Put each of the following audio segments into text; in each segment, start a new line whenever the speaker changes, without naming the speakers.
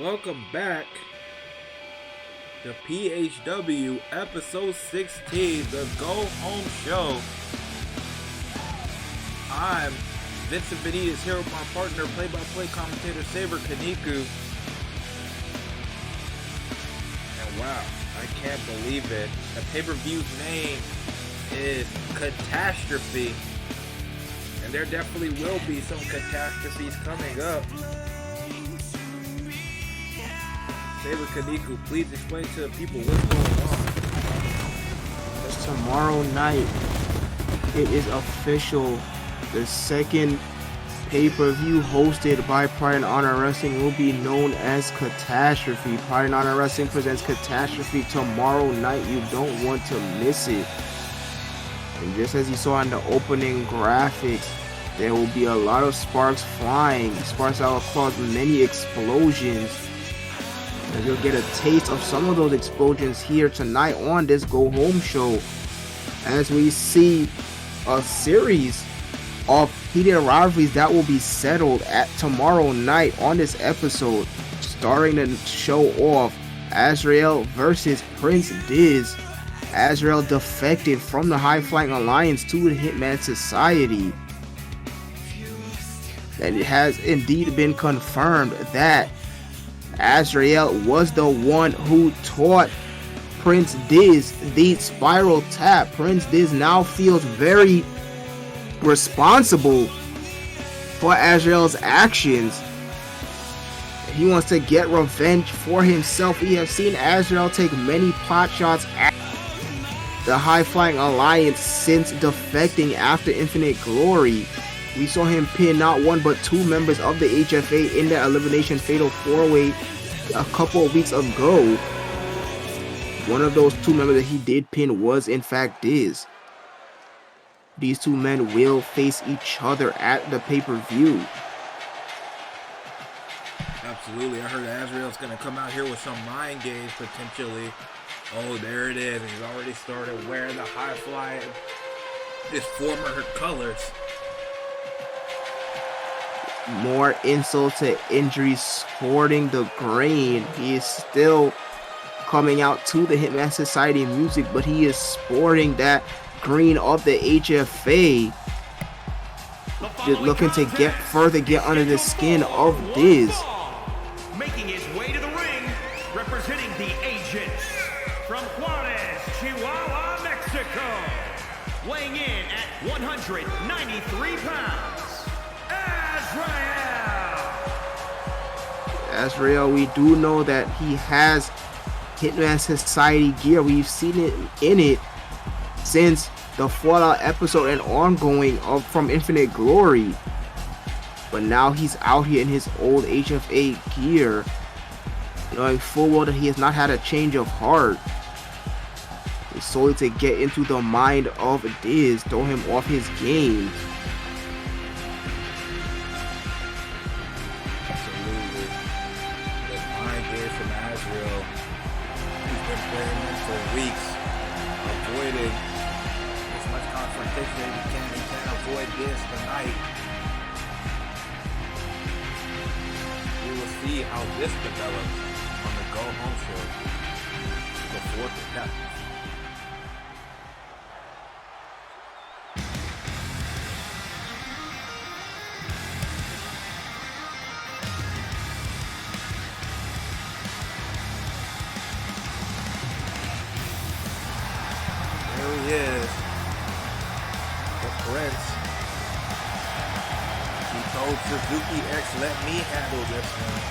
Welcome back to PHW episode 16, the Go Home Show. I'm Vincent Benitez here with my partner, play-by-play commentator Saber Kaniku. And wow, I can't believe it. The pay-per-view's name is Catastrophe. And there definitely will be some catastrophes coming up. Saber Kaniku, please explain to the people what's going on.
It's tomorrow night. It is official. The second pay-per-view hosted by Pride and Honor Wrestling will be known as Catastrophe. Pride and Honor Wrestling presents Catastrophe tomorrow night. You don't want to miss it. And just as you saw in the opening graphics, there will be a lot of sparks flying. Sparks that will cause many explosions. And you'll get a taste of some of those explosions here tonight on this Go Home Show, as we see a series of heated rivalries that will be settled at tomorrow night on this episode, starting the show off Azrael versus Prince Diz. Azrael defected from the High Flying Alliance to the Hitman Society, and it has indeed been confirmed that Azrael was the one who taught Prince Diz the spiral tap. Prince Diz now feels very responsible for Azrael's actions. He wants to get revenge for himself. We have seen Azrael take many pot shots at the High Flying Alliance since defecting after Infinite Glory. We saw him pin not one but two members of the HFA in the Elimination Fatal 4-Way a couple of weeks ago. One of those two members that he did pin was in fact Diz. These two men will face each other at the pay-per-view.
Absolutely, I heard Azrael's going to come out here with some mind games potentially. Oh, there it is. He's already started wearing the high flying, his former colors.
More insult to injury, sporting the green. He is still coming out to the Hitman Society music, but he is sporting that green of the HFA. Just looking to get under the skin of Diz.
Making his way to the ring, representing the Agents from Juarez, Chihuahua, Mexico. Weighing in at 193 pounds.
Azrael, we do know that he has Hitman Society gear. We've seen it in it since the Fallout episode and ongoing from Infinite Glory. But now he's out here in his old HFA gear, knowing full well that he has not had a change of heart. It's solely to get into the mind of Diz, throw him off his game.
Weeks, avoiding as much confrontation as you can. You can't avoid this tonight. We will see how this develops on the Go Home Show before the death. He is the Prince. He told Suzuki X, let me handle this one.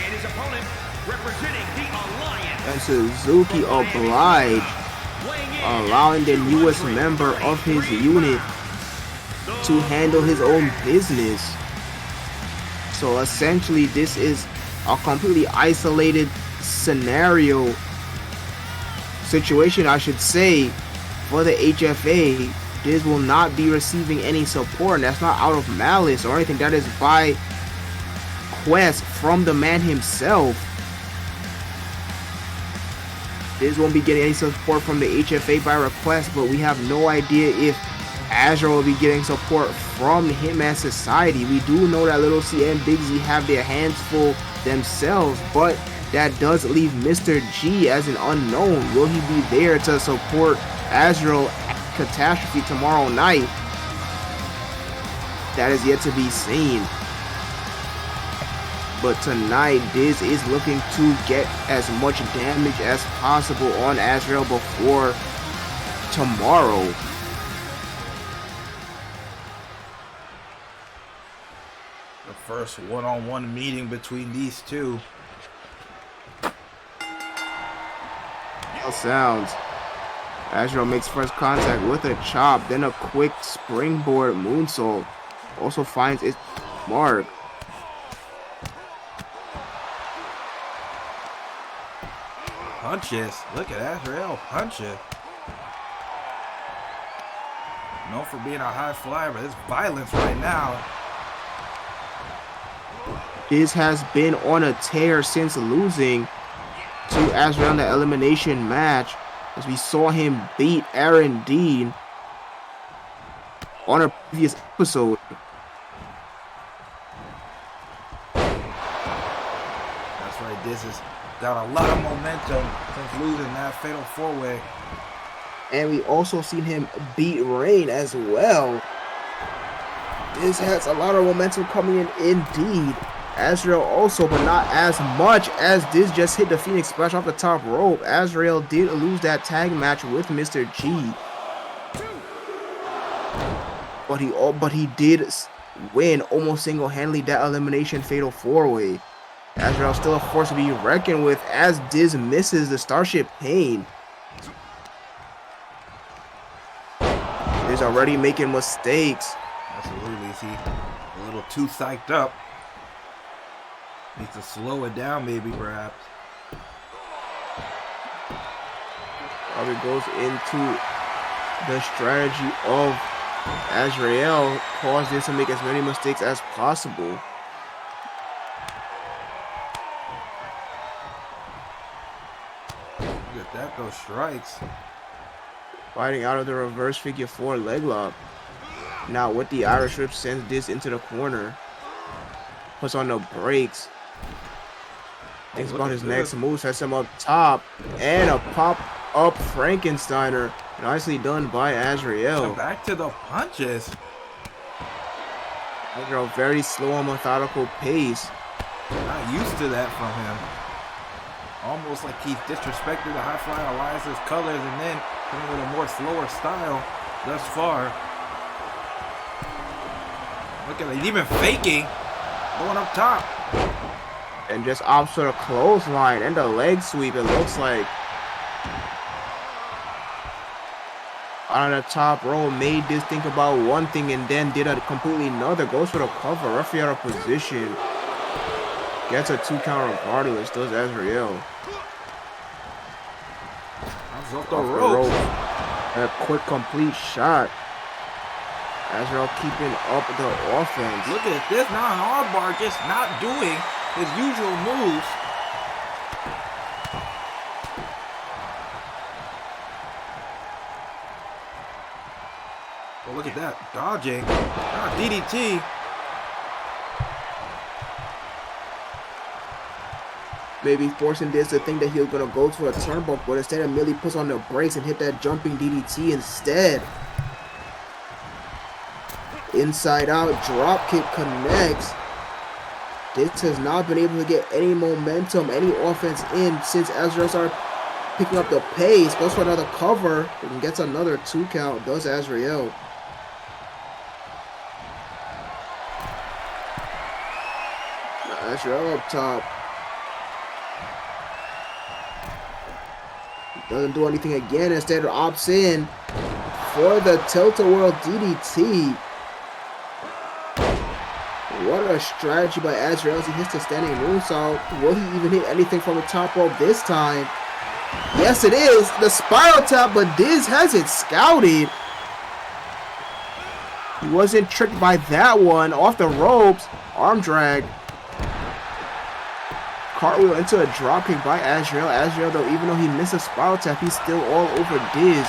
And his opponent, representing the Alliance.
And Suzuki obliged, allowing the newest member of his unit to handle his own business. So essentially this is a completely isolated situation, I should say, for the HFA. Diz will not be receiving any support, and that's not out of malice or anything. That is by quest from the man himself. Diz won't be getting any support from the HFA by request, but we have no idea if Azrael will be getting support from him and society. We do know that Little C and Big Z have their hands full themselves, but that does leave Mr. G as an unknown. Will he be there to support Azrael at Catastrophe tomorrow night? That is yet to be seen. But tonight, Diz is looking to get as much damage as possible on Azrael before tomorrow.
The first one-on-one meeting between these two.
Bell sounds. Azrael makes first contact with a chop, then a quick springboard moonsault. Also finds its mark.
Punches. Look at Azrael punches. Known for being a high flyer, but it's violence right now.
Diz has been on a tear since losing to Azrael in the elimination match, as we saw him beat Aaron Dean on a previous episode.
That's right, Diz has got a lot of momentum since losing that fatal four-way.
And we also seen him beat Rain as well. Diz has a lot of momentum coming in indeed. Azrael also, but not as much, as Diz just hit the Phoenix Splash off the top rope. Azrael did lose that tag match with Mr. G. But he did win almost single-handedly that elimination fatal four-way. Azrael still a force to be reckoned with as Diz misses the Starship Pain. Diz already making mistakes.
Absolutely. Is he a little too psyched up? Needs to slow it down, maybe, perhaps.
Probably goes into the strategy of Azrael, cause Diz to make as many mistakes as possible.
Look at that, those strikes.
Fighting out of the reverse figure four leg lock. Now with the Irish whip, sends Diz into the corner. Puts on the brakes. Thinks about his next move, sets him up top. And a pop-up Frankensteiner. Nicely done by Azrael.
Back to the punches.
Azrael very slow and methodical pace.
Not used to that from him. Almost like he's disrespected the High Flying Alliance's colors and then coming with a more slower style thus far. Look at it, he's even faking. Going up top.
And just opts for the clothesline and the leg sweep, it looks like. On the top row, made Diz think about one thing and then did a completely another. Goes for the cover, referee out of position. Gets a 2 count regardless, does Azrael.
Off the rope.
A quick complete shot. Azrael keeping up the offense.
Look at this, now an armbar just not doing his usual moves. Oh, look at that, dodging. DDT.
Maybe forcing Diz to think that he was going to go to a turnbuckle, but instead of merely puts on the brakes and hit that jumping DDT instead. Inside out, drop kick connects. Diz has not been able to get any momentum, any offense in since Azrael started picking up the pace. Goes for another cover and gets another 2 count, does Azrael. Azrael up top. Doesn't do anything again, instead opts in for the Tilt-A-Whirl DDT. What a strategy by Azrael as he hits the standing moonsault. Will he even hit anything from the top rope this time? Yes, it is. The spiral tap, but Diz has it scouted. He wasn't tricked by that one. Off the ropes. Arm drag. Cartwheel into a dropkick by Azrael. Azrael, though, even though he missed a spiral tap, he's still all over Diz.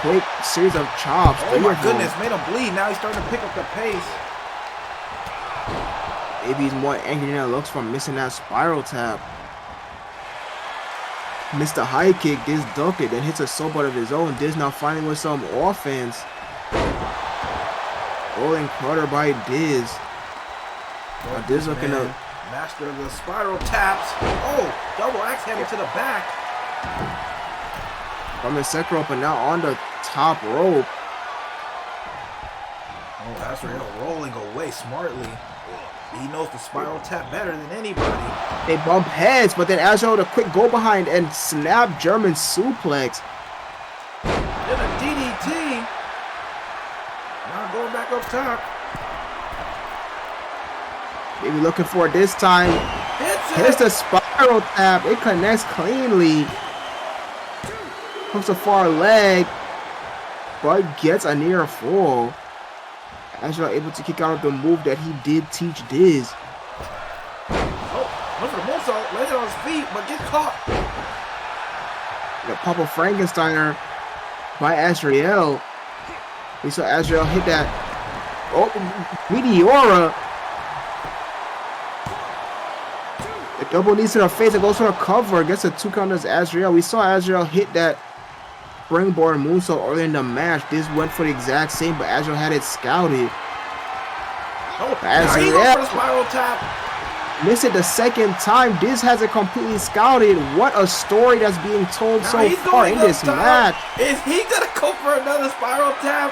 quick series of chops.
Oh my goodness, made him bleed. Now he's starting to pick up the pace.
Maybe he's more angry than it looks from missing that spiral tap. Missed the high kick, Diz ducked it, then hits a soap out of his own. Diz now finally with some offense. Rolling cutter by Diz. Now Diz looking to
master of the spiral taps. Oh, double axe handle to the back.
From the second rope, and now on the top rope.
Oh, Azrael rolling away smartly. He knows the spiral tap better than anybody.
They bump heads, but then Azrael with a quick go behind and snap German suplex.
Then a DDT. Now going back up top.
Maybe looking for it this time. Here's the spiral tap. It connects cleanly. Hooks a far leg, but gets a near fall. Azrael able to kick out of the move that he did teach Diz.
Oh, went for the moonsault, landed on his feet, but gets caught.
The Papa Frankensteiner by Azrael. We saw Azrael hit that. Oh, Meteora. The double knees to the face. It goes for a cover. Gets a 2 count as Azrael. We saw Azrael hit that springboard moonsault earlier in the match. This went for the exact same, but Azrael had it scouted.
Oh,
Azrael
for the spiral tap.
Missed it the second time. Diz has it completely scouted. What a story that's being told so far in this match.
Is he gonna go for another spiral tap?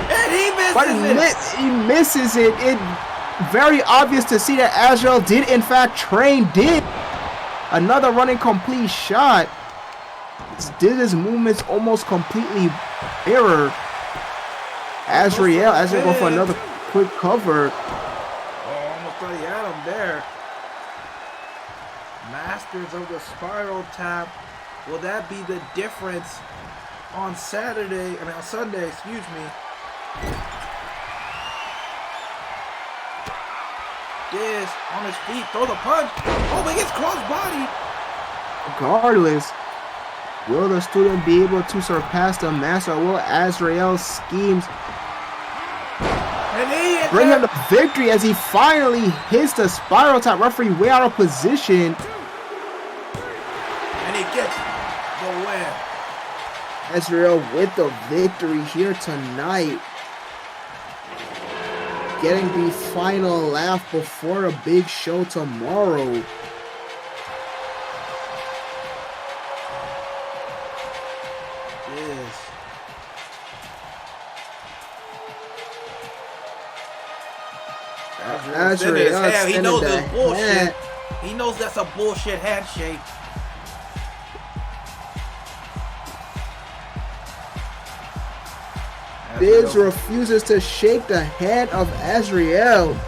And he misses
He misses it. It's very obvious to see that Azrael did in fact train Diz. Another running complete shot. Diz's movements almost completely mirror Azrael. Azrael go for another quick cover.
Oh, almost thought he had him there. Masters of the spiral tap. Will that be the difference on Sunday, excuse me. Diz on his feet, throw the punch. Oh, he gets cross-body.
Regardless, will the student be able to surpass the master, or will Azrael's schemes bring him the victory as he finally hits the spiral tap? Referee way out of position.
And he gets the win.
Azrael with the victory here tonight. Getting the final laugh before a big show tomorrow.
Yes.
Azrael,
he knows it's bullshit. He knows that's a bullshit handshake.
Diz refuses to shake the hand of Azrael.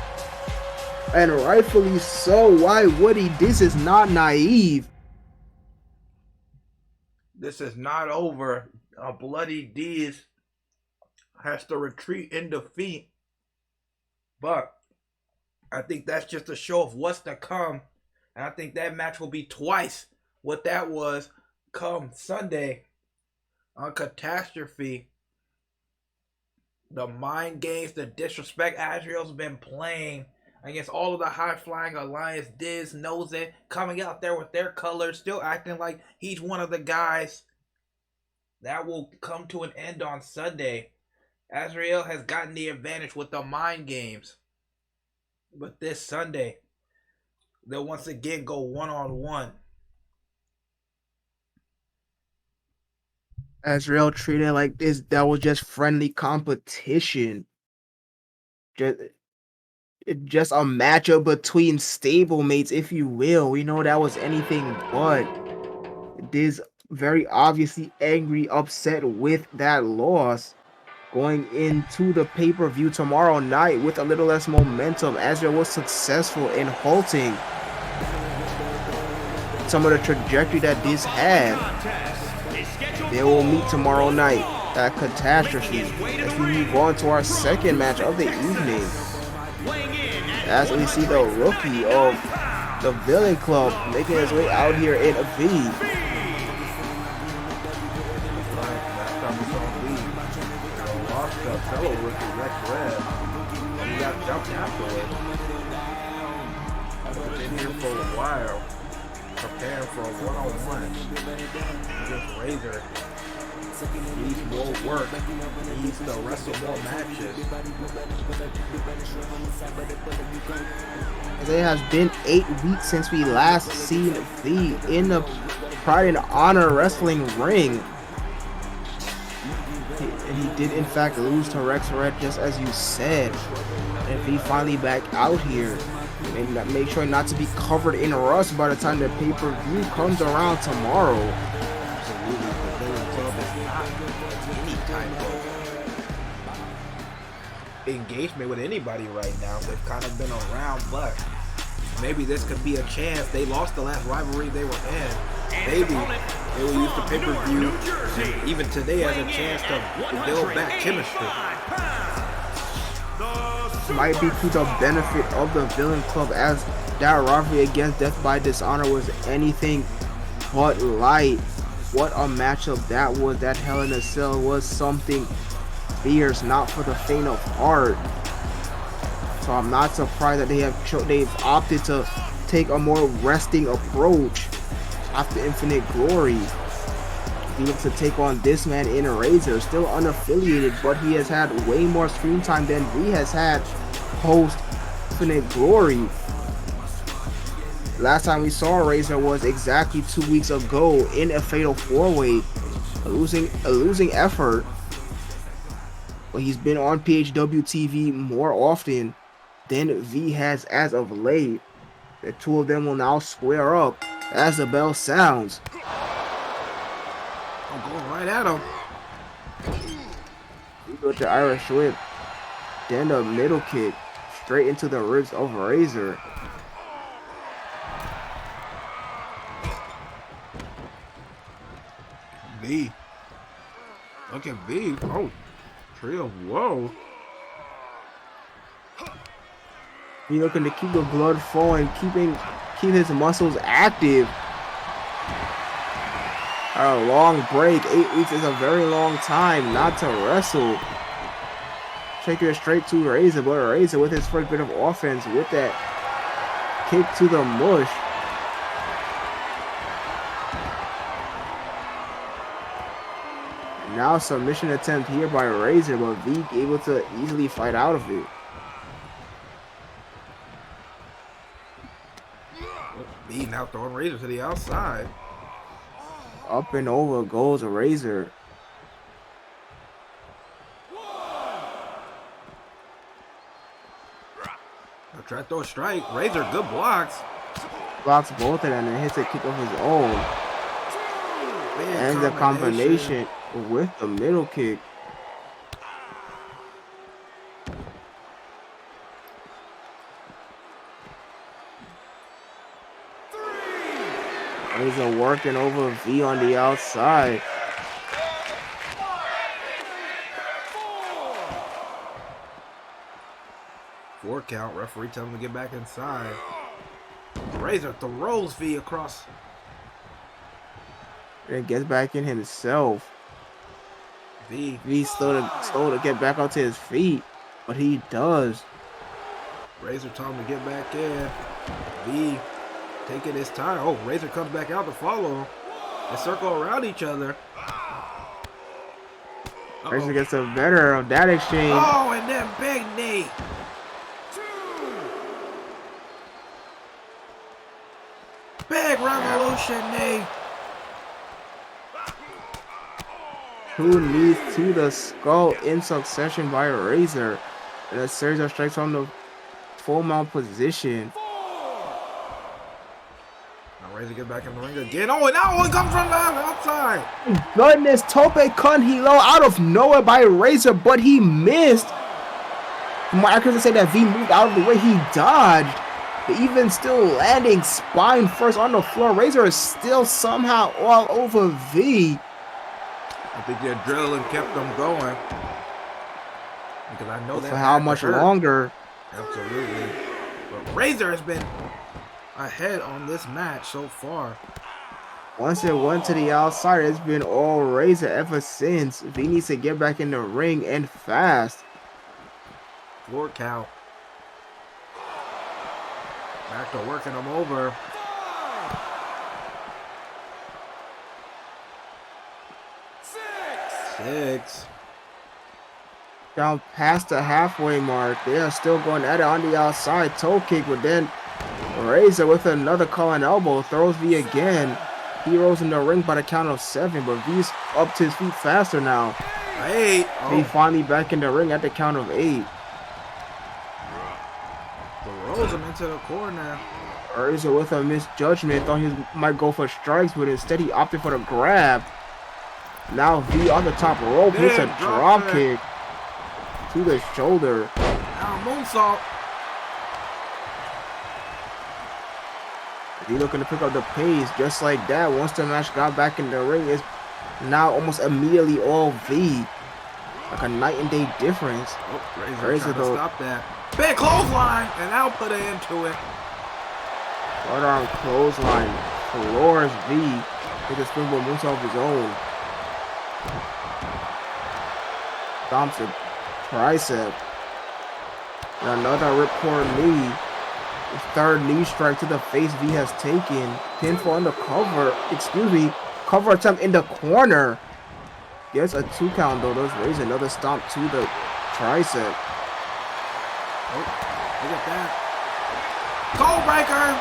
And rightfully so. Why would he? This is not naive.
This is not over. A bloody Diz has to retreat in defeat. But I think that's just a show of what's to come. And I think that match will be twice what that was come Sunday on Catastrophe. The mind games, the disrespect Azrael's been playing against all of the high-flying Alliance. Diz knows it. Coming out there with their colors, still acting like he's one of the guys. That will come to an end on Sunday. Azrael has gotten the advantage with the mind games. But this Sunday, they'll once again go one-on-one.
Azrael treated like this, that was just friendly competition. Just a matchup between stablemates, if you will. We know that was anything but. Diz very obviously angry, upset with that loss. Going into the pay-per-view tomorrow night with a little less momentum, Azrael was successful in halting some of the trajectory that Diz had. They will meet tomorrow night at Catastrophe as we move on to our second match of the evening. As we see the rookie of the Villain Club making his way out here in a V.
lost to fellow rookie Rex Red. He got jumped afterwards. He's been here for a while, preparing for a one-on-one against Razor. He needs more work. He needs to wrestle more matches.
It has been 8 weeks since we last seen V in the Pride and Honor wrestling ring. And he did in fact lose to Rex Red, just as you said. And V finally back out here. And make sure not to be covered in rust by the time the pay-per-view comes around tomorrow.
Absolutely, the Villain Club is not any type of engagement with anybody right now. They've kind of been around, but maybe this could be a chance. They lost the last rivalry they were in. Maybe they will use the pay-per-view, and even today, as a chance to build back chemistry.
Might be to the benefit of the Villain Club, as that rivalry against Death by Dishonor was anything but light. What a matchup that was. That Hell in a Cell was something fierce, not for the faint of heart. So I'm not surprised that they've opted to take a more resting approach after Infinite Glory. He looks to take on this man in Razor, still unaffiliated, but he has had way more screen time than he has had post Infinite Glory. Last time we saw Razor was exactly 2 weeks ago in a Fatal 4-Way, a losing effort. But he's been on PHW TV more often than V has as of late. The two of them will now square up as the bell sounds.
I'm going right at him.
We go to Irish Whip, then the middle kick straight into the ribs of Razor.
V. Look at V. Oh, trio. Whoa.
He looking to keep the blood flowing, keep his muscles active. A long break. 8 weeks is a very long time not to wrestle. Taking it straight to Razor, but Razor with his first bit of offense with that kick to the mush. Now submission attempt here by Razor, but V able to easily fight out of it.
V now throwing Razor to the outside.
Up and over goes Razor.
I'll try to throw a strike. Razor, good blocks.
Blocks both of them and hits a kick of his own. And the combination with the middle kick. Razor working over V on the outside.
Four count. Referee telling him to get back inside. Razor throws V across.
And gets back in himself. V slow to get back onto his feet, but he does.
Razor told him to get back in. V taking his time. Oh, Razor comes back out to follow him. They circle around each other.
Razor gets the better of that exchange.
Oh, and then big knee. Big revolution knee.
2 knees to the skull in succession by Razor. And a series of strikes from the full mount position.
Now Razor gets back in the ring again. Oh, and now it comes from the outside.
Goodness, Tope Con Hilo out of nowhere by Razor, but he missed. More accurate to say that V moved out of the way, he dodged. But even still landing spine first on the floor, Razor is still somehow all over V.
I think the adrenaline kept them going. Because I know that.
For how much longer?
Absolutely. But Razor has been ahead on this match so far.
Once it went to the outside, it's been all Razor ever since. V needs to get back in the ring and fast.
Floor cow. Back to working him over. 6.
Down past the halfway mark. They are still going at it on the outside. Toe kick, but then Razor with another calling elbow throws V again. He rolls in the ring by the count of 7, but V's up to his feet faster now.
8.
V finally back in the ring at the count of 8.
Rolls him into the corner.
Razor with a misjudgment. Thought he might go for strikes, but instead he opted for the grab. Now V on the top rope hits a drop kick to the shoulder.
Now moonsault.
V looking to pick up the pace just like that. Once the match got back in the ring, it's now almost immediately all V. Like a night and day difference.
Oh, Razor though. Stop that. Big clothesline, and now put it into it.
Right arm clothesline. Floors V with a springboard moonsault of his own. Stomps the tricep. And another ripcord knee. His third knee strike to the face V has taken. Pinfall on the cover. Excuse me. Cover attempt in the corner. Gets a 2 count though. Does raise another stomp to the tricep.
Oh, look at that. Code breaker.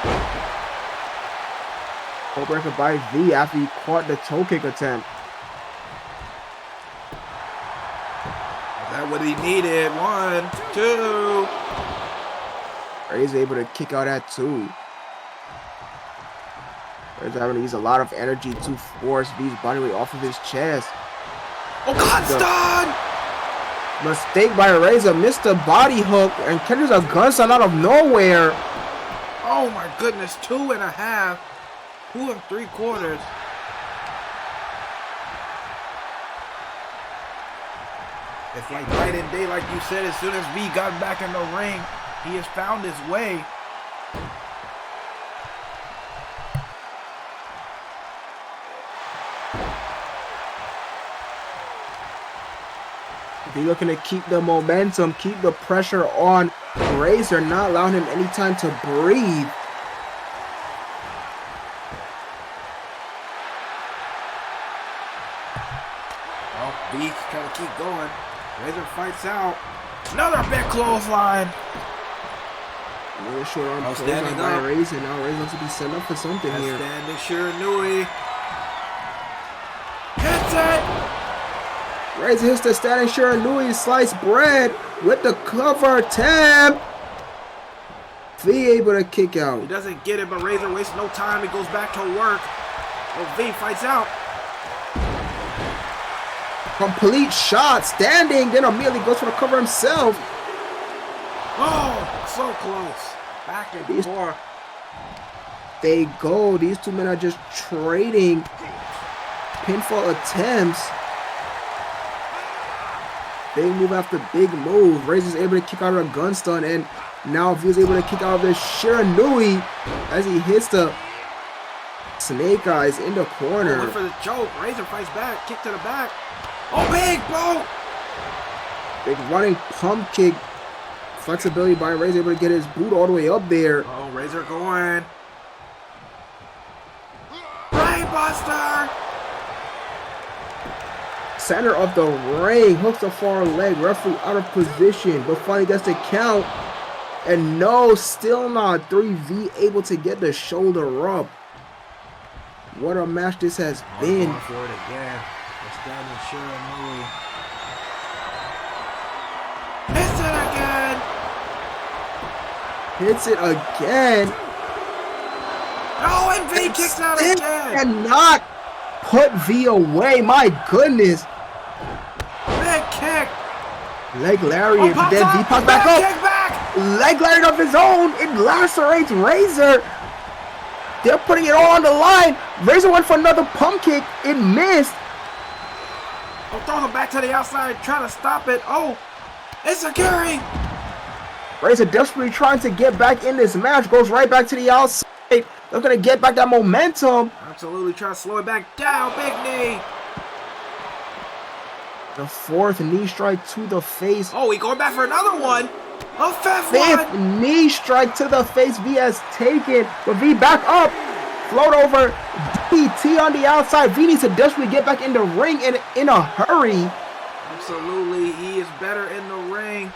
Code breaker by V after he caught the toe kick attempt.
Is that what he needed? 1, 2.
He's able to kick out at 2. He's having to use a lot of energy to force V's body weight off of his chest.
Oh, God, stun!
Mistake by Razor, missed the body hook and catches a gun stun out of nowhere.
Oh my goodness, 2.5. 2 3/4. It's like night and day, like you said. As soon as V got back in the ring, he has found his way.
He's looking to keep the momentum, keep the pressure on Razor, not allowing him any time to breathe.
Well, V gotta keep going. Razor fights out. Another big clothesline.
Another short arm clothesline by Razor. Now Razor wants to be set up for something here.
Standing Shiranui. Hits it.
Razor hits the standing Shiranui sliced bread with the cover attempt. V able to kick out.
He doesn't get it, but Razor wastes no time. He goes back to work. Oh, V fights out.
Complete shot, standing, then immediately goes for the cover himself.
Oh, so close. Back and forth.
They go. These two men are just trading pinfall attempts. Big move after big move. Razor's able to kick out of a gun stun, and now V's able to kick out of the Shiranui as he hits the snake eyes in the corner.
Went for the choke. Razor fights back. Kick to the back. Oh, big boat!
Big running pump kick. Flexibility by Razor, able to get his boot all the way up there.
Oh, Razor going. Brainbuster!
Center of the ring, hooks the far leg, referee out of position, but finally gets the count. And no, still not. 3V able to get the shoulder up. What a match this has been.
Going for it again. Standing Shiranui. Hits it again.
Hits it again.
Oh, and V kicks out again.
Cannot put V away. My goodness.
Big kick.
Leg lariat. Then V pops back up.
Kick back.
Leg lariat of his own. It lacerates Razor. They're putting it all on the line. Razor went for another pump kick. It missed.
Oh, throw him back to the outside, trying to stop it. Oh, it's a Gary.
Razor desperately trying to get back in this match. Goes right back to the outside. Looking to get back that momentum.
Absolutely trying to slow it back down. Big knee.
The fourth knee strike to the face.
Oh, he going back for another one. A fifth one.
Knee strike to the face. V has taken. But V back up. Float over. DT on the outside. V needs to desperately get back in the ring in a hurry.
Absolutely. He is better in the ring.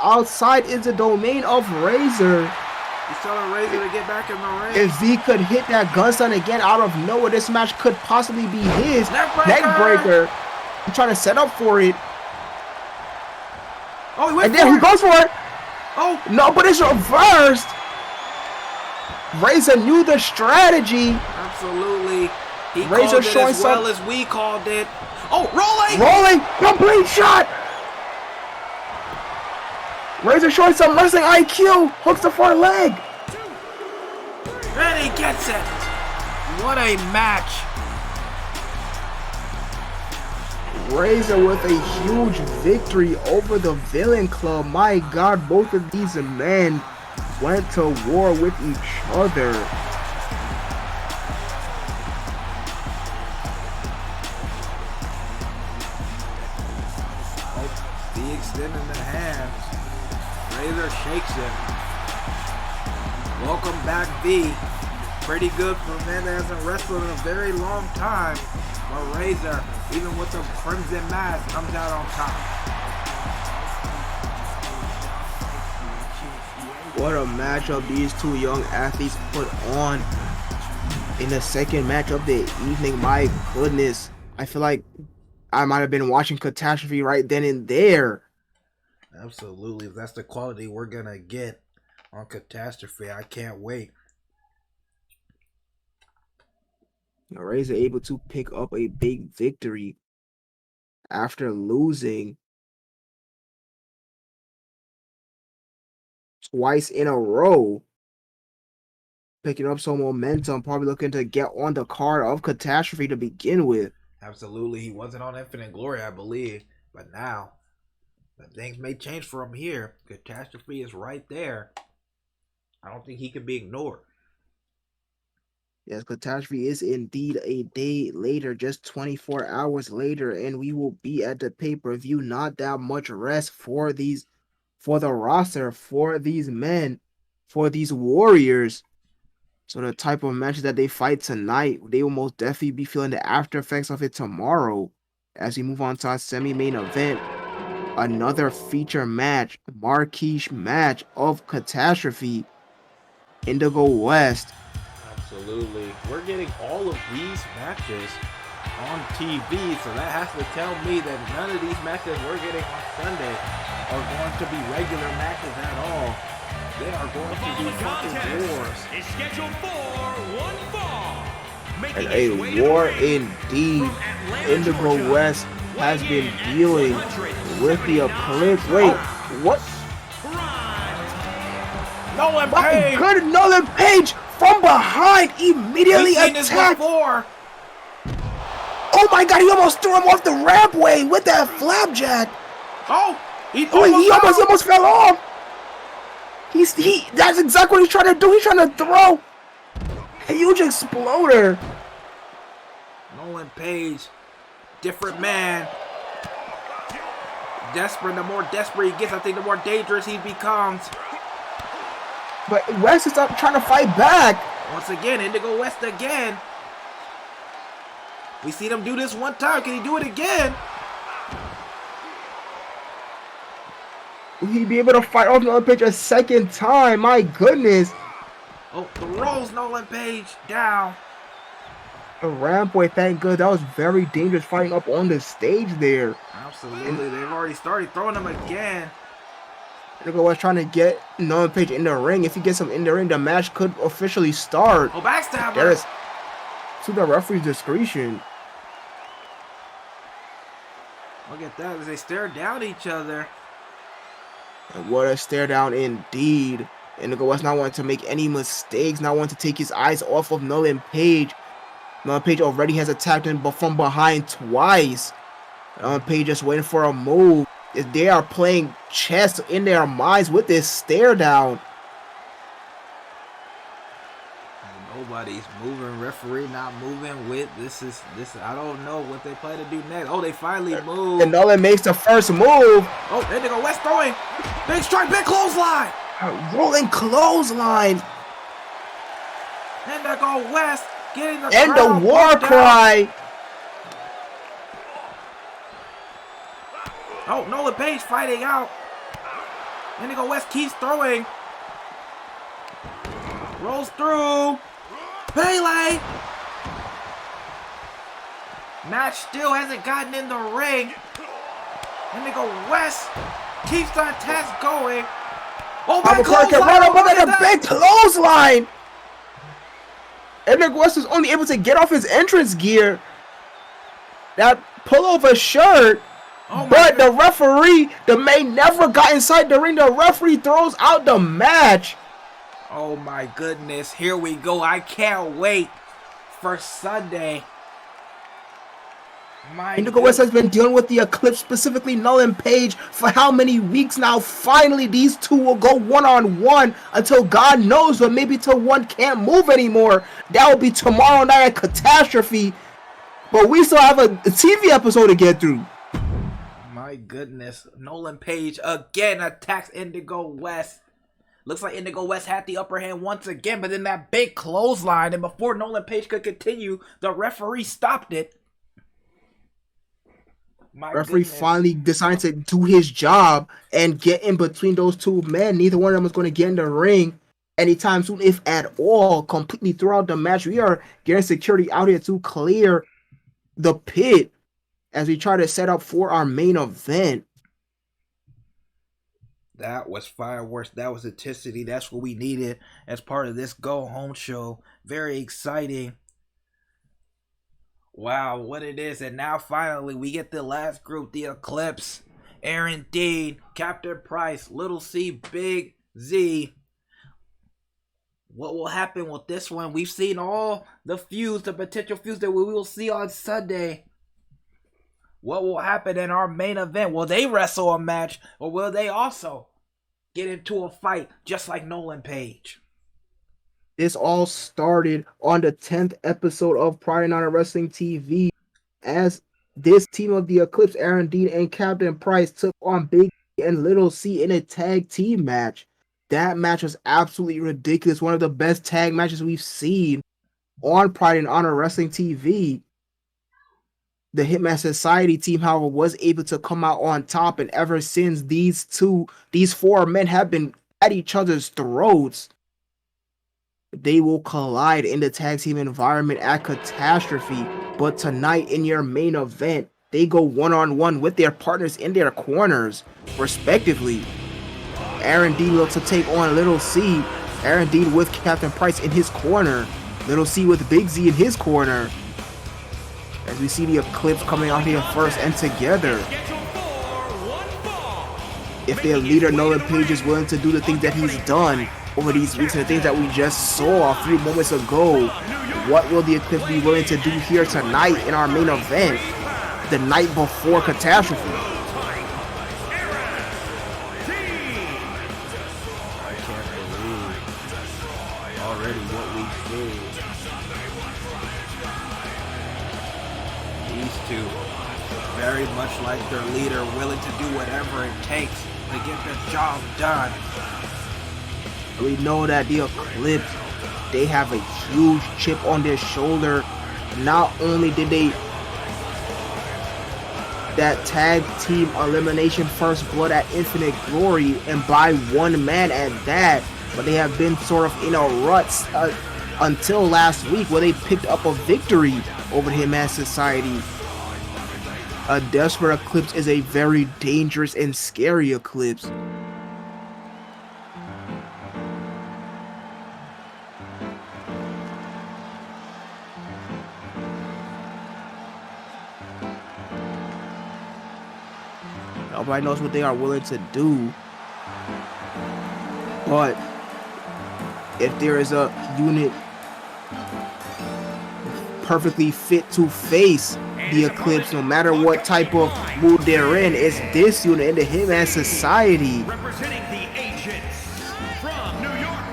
Outside is the domain of Razor.
He's telling Razor to get back in the ring.
If V could hit that gunstun again out of nowhere, this match could possibly be his. Neck breaker. He's trying to set up for it.
Oh, he went
and then he goes for it.
Oh.
No, but it's reversed. Razor knew the strategy.
Absolutely. He
Razor
called it as well as we called it. Oh, rolling.
Rolling. Complete shot. Razor showing some wrestling IQ. Hooks the far leg.
And he gets it. What a match.
Razor with a huge victory over the Villain Club. My God, both of these men went to war with each other.
The extending the hands. Razor shakes him. Welcome back, V. Pretty good for a man that hasn't wrestled in a very long time. But Razor, even with the crimson mask, comes out on top.
What a matchup these two young athletes put on in the second match of the evening. My goodness. I feel like I might have been watching Catastrophe right then and there.
Absolutely. If that's the quality we're going to get on Catastrophe, I can't wait.
Razor able to pick up a big victory after losing twice in a row. Picking up some momentum, probably looking to get on the card of Catastrophe to begin with.
Absolutely. He wasn't on Infinite Glory, I believe. But now, things may change for him here. Catastrophe is right there. I don't think he can be ignored.
Yes, Catastrophe is indeed a day later, just 24 hours later, and we will be at the pay-per-view. Not that much rest for the roster, for these men, for these warriors. So the type of matches that they fight tonight, they will most definitely be feeling the after effects of it tomorrow. As we move on to our semi-main event, another feature match, marquee match of Catastrophe, Indigo West.
Absolutely. We're getting all of these matches on TV, so that has to tell me that none of these matches we're getting on Sunday are going to be regular matches at all. They are going to be fucking wars.
Is scheduled for one fall.
And a war indeed. Indigo West has been dealing with the eclipse. Wait, what?
Nolan Page!
Good Nolan Page from behind immediately attacked. Oh my God, he almost threw him off the rampway with that flapjack.
Oh, he
almost fell off. That's exactly what he's trying to do. He's trying to throw a huge exploder.
Nolan Page, different man. Desperate, the more desperate he gets, I think the more dangerous he becomes.
But West is up trying to fight back.
Once again, Indigo West again. We seen him do this one time. Can he do it again?
Will he be able to fight off Nolan Page a second time? My goodness.
Oh, the rolls Nolan Page down.
A rampway, thank God. That was very dangerous fighting up on the stage there.
Absolutely. They've already started throwing him again.
Indigo West trying to get Nolan Page in the ring. If he gets him in the ring, the match could officially start.
Oh, backstabber.
There is to the referee's discretion.
Look at that as they stare down each other.
And what a stare down indeed. Indigo West not wanting to make any mistakes, not wanting to take his eyes off of Nolan Page. Nolan Page already has attacked him but from behind twice. Nolan Page just waiting for a move. They are playing chess in their minds with this stare down.
Nobody's moving. Referee not moving. With this. I don't know what they plan to do next. Oh, they finally moved.
And Nolan makes the first move.
Oh, there they go. West throwing. Big strike, big clothesline.
Rolling clothesline.
And there go West getting the
And the
crowd
war
pumped
cry.
out. Oh, Nolan Page fighting out. And they go West keeps throwing. Rolls through. Pele. Match still hasn't gotten in the ring. And they go West. Keeps that test going. Oh, big clothesline.
Right up under the big clothesline. And West was only able to get off his entrance gear. That pullover shirt.
Oh,
but the referee, the man never got inside the ring. The referee throws out the match.
Oh my goodness, here we go. I can't wait for Sunday.
Indigo West has been dealing with the Eclipse, specifically Nolan Page, for how many weeks now? Finally, these two will go one-on-one until God knows, but maybe till one can't move anymore. That will be tomorrow night at Catastrophe. But we still have a TV episode to get through.
My goodness. Nolan Page again attacks Indigo West. Looks like Indigo West had the upper hand once again, but then that big clothesline, and before Nolan Page could continue, the referee stopped it.
Referee finally decided to do his job and get in between those two men. Neither one of them is going to get in the ring anytime soon, if at all. Completely throughout the match, we are getting security out here to clear the pit as we try to set up for our main event.
That was fireworks. That was intensity. That's what we needed as part of this go home show. Very exciting. Wow, what it is. And now finally we get the last group, the Eclipse. Aaron Dean, Captain Price, Little C, Big Z. What will happen with this one? We've seen all the feuds, the potential feuds that we will see on Sunday. What will happen in our main event? Will they wrestle a match, or will they also get into a fight just like Nolan Page?
This all started on the 10th episode of Pride and Honor Wrestling TV as this team of the Eclipse, Aaron Dean and Captain Price, took on Big and Little C in a tag team match. That match was absolutely ridiculous. One of the best tag matches we've seen on Pride and Honor Wrestling TV. The Hitman Society team, however, was able to come out on top, and ever since these four men have been at each other's throats, they will collide in the tag team environment at Catastrophe. But tonight in your main event, they go one-on-one with their partners in their corners, respectively. Aaron Dean looks to take on Little C. Aaron Dean with Captain Price in his corner. Little C with Big Z in his corner. As we see the Eclipse coming out here first and together. If their leader Nolan Page is willing to do the things that he's done over these weeks and the things that we just saw a few moments ago, what will the Eclipse be willing to do here tonight in our main event, the night before Catastrophe?
I can't believe already what we see. These two, very much like their leader, willing to do whatever it takes to get the job done.
We know that the Eclipse, they have a huge chip on their shoulder. Not only did they that tag team elimination first blood at Infinite Glory, and by one man at that, but they have been sort of in a rut until last week where they picked up a victory over Hitman Society. A desperate Eclipse is a very dangerous and scary Eclipse. Nobody knows what they are willing to do. But if there is a unit perfectly fit to face the Eclipse, no matter what type of mood they're in, it's this unit in the Hitman Society.
Representing the Agents from New York,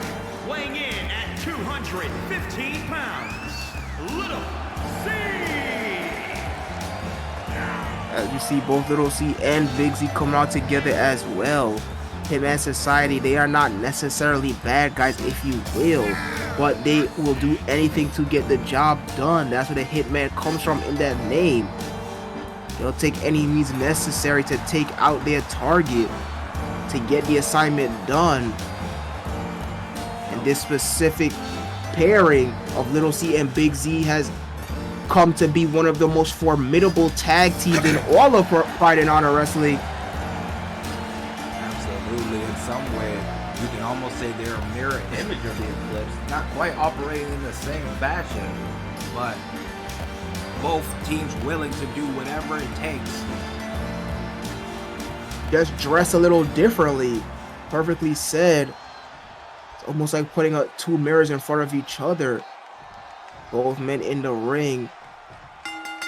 weighing in at 215 pounds.
You see both Little C and Big Z coming out together as well. Hitman Society, they are not necessarily bad guys, if you will, but they will do anything to get the job done. That's where the Hitman comes from in that name. They'll take any means necessary to take out their target, to get the assignment done. And this specific pairing of Little C and Big Z has come to be one of the most formidable tag teams in all of Pride and Honor Wrestling.
Absolutely. In some way, you can almost say they're a mirror image of the Eclipse. Not quite operating in the same fashion, but both teams willing to do whatever it takes.
Just dress a little differently. Perfectly said. It's almost like putting two mirrors in front of each other. Both men in the ring.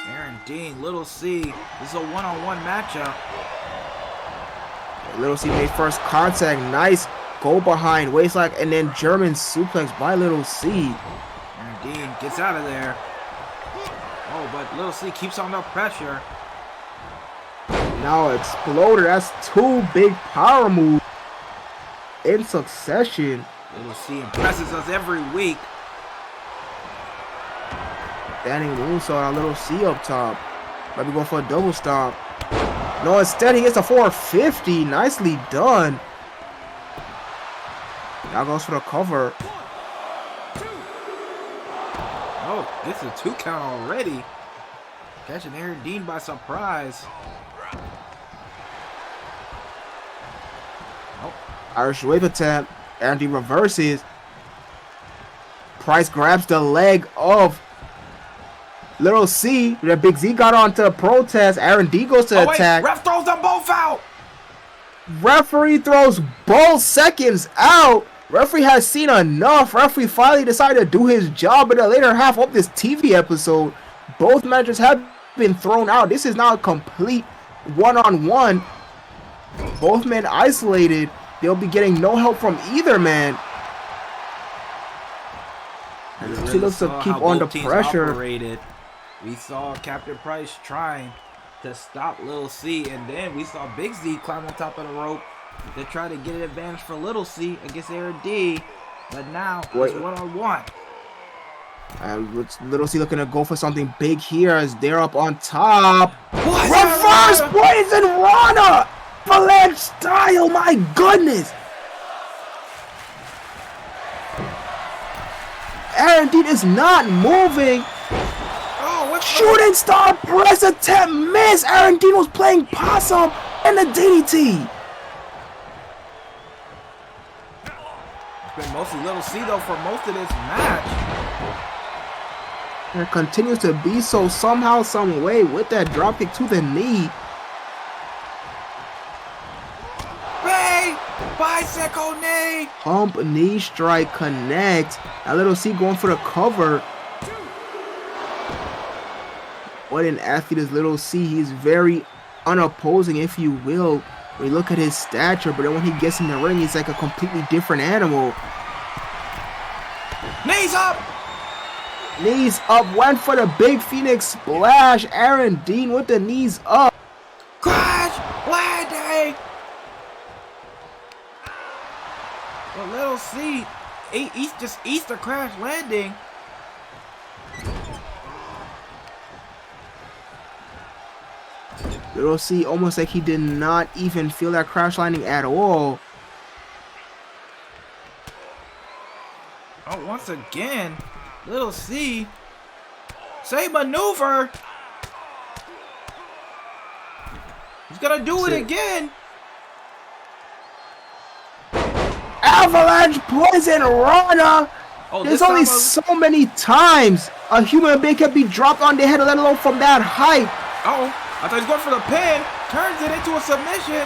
Aaron Dean, Little C. This is a one-on-one matchup.
Little C made first contact. Nice go behind waistlock and then German suplex by Little C.
Aaron Dean gets out of there. Oh, but Little C keeps on the pressure.
Now Exploder. That's two big power moves in succession.
Little C impresses us every week.
Standing moonsault on Little C up top. Might be going for a double stomp. No, instead he gets a 450. Nicely done. Now goes for the cover.
Oh, gets a 2 count already. Catching Aaron Dean by surprise.
Oh. Irish wave attempt. Aaron Dean reverses. Price grabs the leg of Little C. The Big Z got on to protest. Aaron D goes to attack.
Ref throws them both out.
Referee throws both seconds out. Referee has seen enough. Referee finally decided to do his job in the later half of this TV episode. Both matches have been thrown out. This is now a complete one-on-one. Both men isolated. They'll be getting no help from either man. And she looks to keep on the pressure.
Operated. We saw Captain Price trying to stop Little C, and then we saw Big Z climb on top of the rope to try to get an advantage for Little C against Aaron D. But now it's one-on-one.
Little C looking to go for something big here as they're up on top.
What?
Reverse Poison Rana! Avalanche style, my goodness! Aaron Dean is not moving. Shooting star press attempt miss. Aaron Dean was playing possum and the DDT.
It's been mostly Little C though for most of this match.
And it continues to be so somehow, some way with that dropkick to the knee.
Bang! Bicycle knee!
Pump knee strike connect. Now Little C going for the cover. What an athlete is Little C. He's very unopposing, if you will, when you look at his stature, but then when he gets in the ring, he's like a completely different animal.
Knees up!
Knees up, went for the big Phoenix splash. Aaron Dean with the knees up.
Crash landing! But Little C, just eats the crash landing.
Little C almost like he did not even feel that crash landing at all.
Oh, once again, Little C. Same maneuver. He's gonna do it again.
Avalanche Poison Rana.
Oh,
there's only so many times a human being can be dropped on their head, let alone from that height.
Oh. I thought he was going for the pin. Turns it into a submission.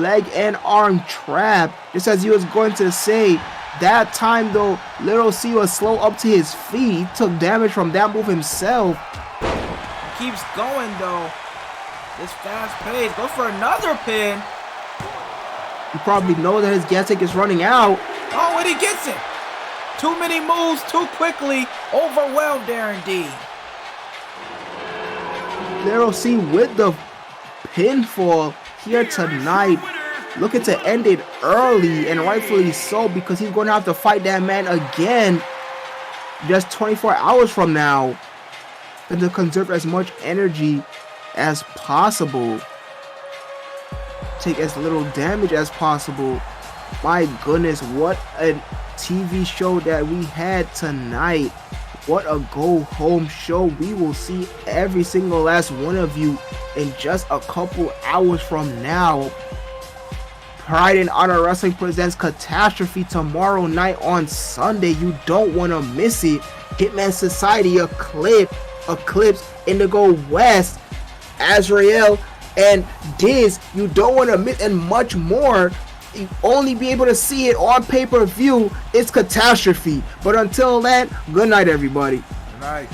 Leg and arm trap. Just as he was going to say. That time though, Little C was slow up to his feet. He took damage from that move himself.
Keeps going though. This fast pace. Goes for another pin.
You probably know that his gas tank is running out.
Oh, and he gets it. Too many moves too quickly. Overwhelmed Aaron D.
Little C with the pinfall here tonight. Looking to end it early, and rightfully so, because he's going to have to fight that man again just 24 hours from now, and to conserve as much energy as possible, take as little damage as possible. My goodness, what a TV show that we had tonight. What a go home show. We will see every single last one of you in just a couple hours from now. Pride and Honor Wrestling presents Catastrophe tomorrow night on Sunday. You don't want to miss it. Hitman Society, Eclipse, Indigo West, Azrael, and Diz. You don't want to miss, and much more. You only be able to see it on pay-per-view. It's Catastrophe. But until then, good night, everybody.
Good night.